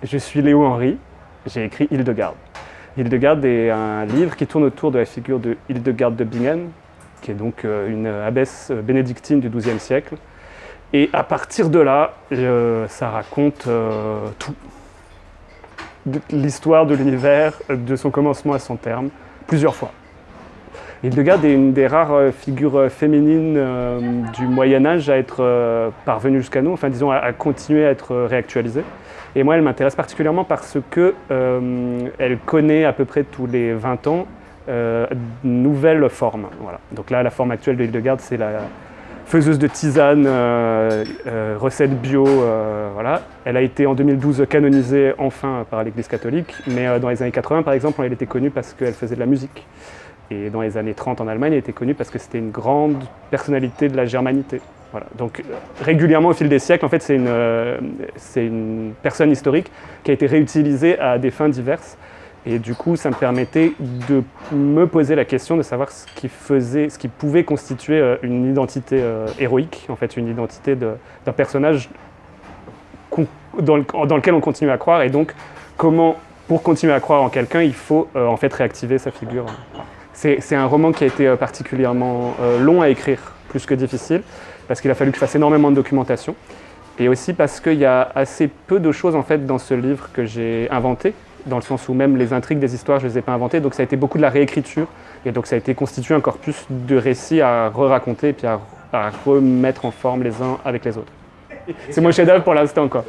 Je suis Léo Henry, j'ai écrit Hildegarde. Hildegarde est un livre qui tourne autour de la figure de Hildegarde de Bingen, qui est donc une abbesse bénédictine du XIIe siècle. Et à partir de là, ça raconte tout. L'histoire de l'univers, de son commencement à son terme, plusieurs fois. Hildegarde est une des rares figures féminines du Moyen-Âge à être parvenue jusqu'à nous, enfin disons à continuer à être réactualisée. Et moi, elle m'intéresse particulièrement parce que elle connaît à peu près tous les 20 ans de nouvelles formes. Voilà. Donc là, la forme actuelle de Hildegarde, c'est la faiseuse de tisane, recette bio. Voilà. Elle a été en 2012 canonisée enfin par l'Église catholique, mais dans les années 80, par exemple, elle était connue parce qu'elle faisait de la musique. Et dans les années 30 en Allemagne, elle était connue parce que c'était une grande personnalité de la germanité. Voilà. Donc régulièrement au fil des siècles, en fait, c'est une personne historique qui a été réutilisée à des fins diverses. Et du coup, ça me permettait de me poser la question de savoir ce qui pouvait constituer une identité héroïque, en fait, une identité d'un personnage dans lequel on continue à croire. Et donc, comment, pour continuer à croire en quelqu'un, il faut en fait réactiver sa figure. C'est un roman qui a été particulièrement long à écrire, plus que difficile, parce qu'il a fallu que je fasse énormément de documentation, et aussi parce qu'il y a assez peu de choses en fait dans ce livre que j'ai inventé, dans le sens où même les intrigues des histoires, je ne les ai pas inventées, donc ça a été beaucoup de la réécriture, et donc ça a été constitué un corpus de récits à re-raconter, et puis à remettre en forme les uns avec les autres. C'est mon chef-d'œuvre pour l'instant, quoi.